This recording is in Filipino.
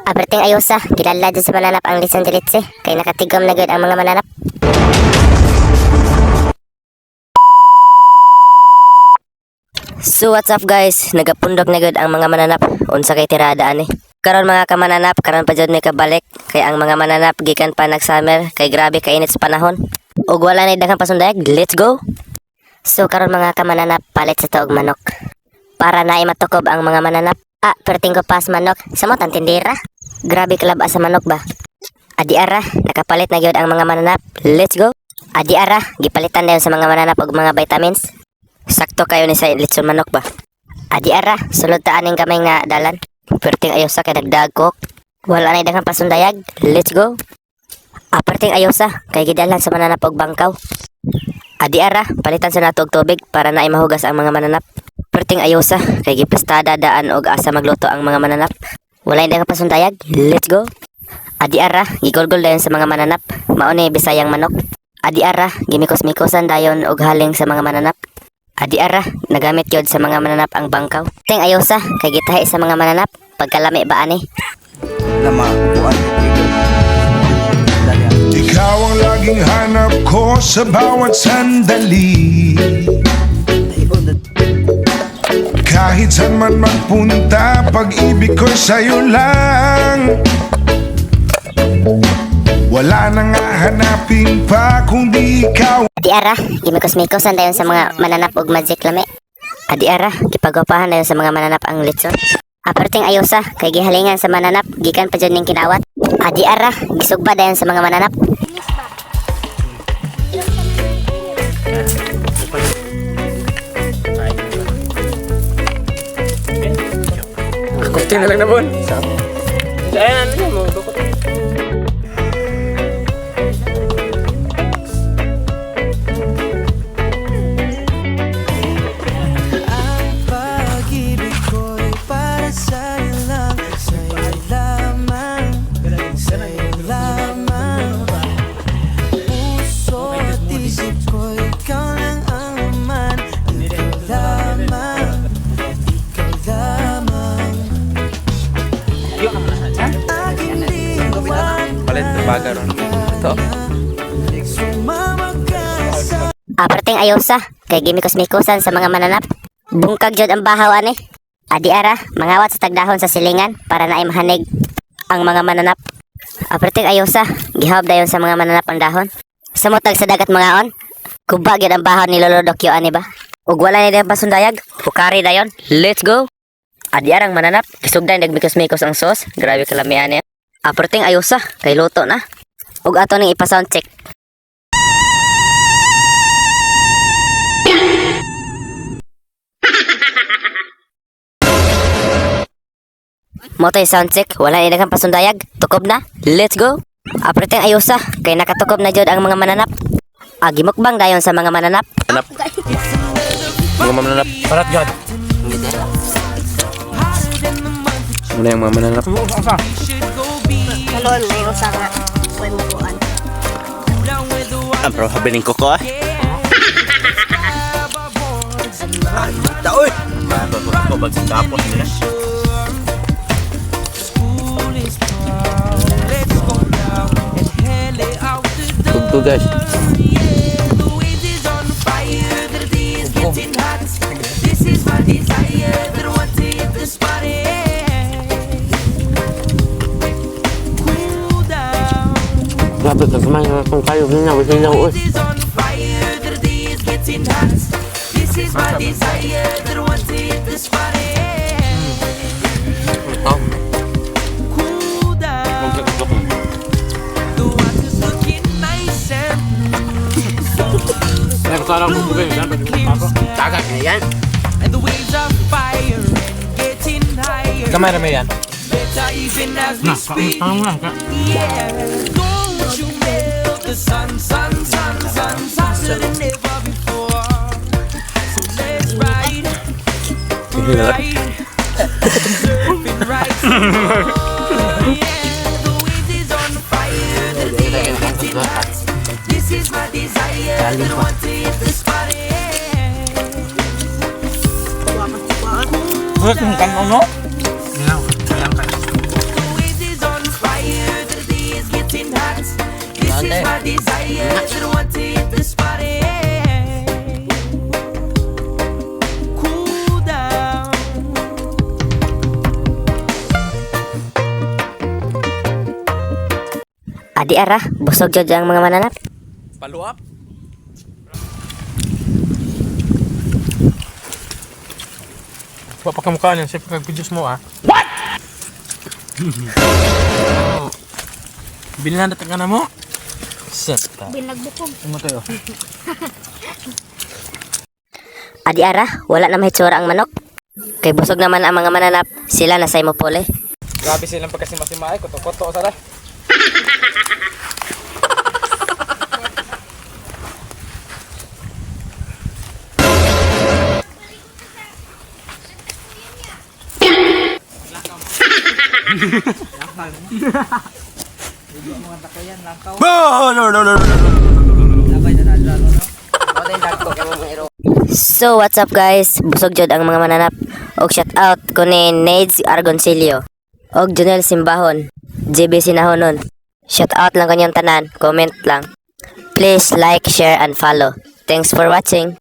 Aberting ayusa, kilala dyan sa mananap ang lechon de leche, kay nakatigom na gud ang mga mananap. So what's up guys, nagapundok na gud ang mga mananap, unsa kay tirada ani. Karon mga kamananap, karon pa jud may kabalik, kay ang mga mananap gikan pa nag-summer, kay grabe kainit sa panahon. Ug wala na daghang pasundayag, let's go! So karon mga kamananap, palit sa tuog manok. Para na matukob ang mga mananap. Perting ko pas manok, samot ang tindera. Grabe kalaba sa manok ba? Adi ara, nakapalit na gyud ang mga mananap. Let's go! Adi ara, gipalitan dayon sa mga mananap og mga vitamins. Sakto kayo ni sa lechon manok ba? Adi ara, sulod ta aning kamay nga dalan. Perting ayosa kay nagdagkok. Wala na daghang pasundayag. Let's go! Perting ayosa kay gidalan sa mananap og bangkaw. Adi ara, palitan sa nato og tubig para na mahugas ang mga mananap. Perting ayosa kay giplastada daan og asa magluto ang mga mananap. Wala daghang pasundayag. Let's go! Adi ara, gigolgol dayon sa mga mananap. Mao ni bisayang manok. Adi ara, gimikos-mikosan dayon og haling sa mga mananap. Adi ara, nagamit yun sa mga mananap ang bangkaw. Ting ayosa, kay gitahi sa mga mananap, pagkalami ba ani? Lama, buwan, ikaw ang laging hanap ko sa bawat sandali. Kahit saan man magpunta, pag-ibig ko sa'yo lang. Wala nang hahanapin pa kundi ikaw. Adi ara, gimikos-mikosan dayon sa mga mananap og magic lami. Adi ara, gipagwapahan dayon sa mga mananap ang lechon. Perting ayosa, kay gihalingan sa mananap, gikan pa dyan ning kinawat. Adi ara, gisugba dayon sa mga mananap. Kunti na lang na bon. Ayan, ano mo? Dukot. Perting ayosa, kay gimikos-mikosan sa mga mananap. Bungkag jud ang bahaw ani. Adi ara, mangawat sa tagdahon sa silingan para na mahanig ang mga mananap. Perting ayosa, gihawb dayon sa mga mananap ang dahon. Samotag sa dagat mga on, kuba gyud ang bahon ni Lolo Dokyo ani ba? Ug wala ni dayon pasundayag, pukari dayon. Let's go! Adi arang mananap, kisugdan nagmikos-mikos ang sauce. Grabe kalamian niya. Perting ayosa, kay luto na. Ug ato ning ipa-sound check. Motoy sound check, wala ni daghang pasundayag. Tukob na. Let's go! Perting ayosa, kay nakatukob na jud ang mga mananap. Gimukbang dayon sa mga mananap. Mga mananap. Parat jud. Muna yung mga mananap. Kalon, may usa nga. Kuy mo kuan. Bro, habiling ko ko Taoy! Ko bagkapos nila. Tugtog guys. Grabe ka kumain na kung kayo na wasilaw oy. Dagat na yan. Kamay na may yan. Tanong lang ka. Galing pa. Kan ano? Adi ara, busog jud ang mga mananap. Follow up. Wa pa kamukha niyan, siyempre kag-videos mo ah. Bilhan na ka na mo. Seta. Ano tayo? Adi ara, wala na mahitsura ang manok. Kay busog naman ang mga mananap, sila na sa imo pole. Grabe silang pagkasima-sima ay koto-koto sa ra. So what's up guys, busog jud ang mga mananap. Og shout out ko ni Nades Argoncillo og Junel Simbahon, JB Sinahonon. Shout out lang kanyang tanan, comment lang. Please like, share and follow. Thanks for watching.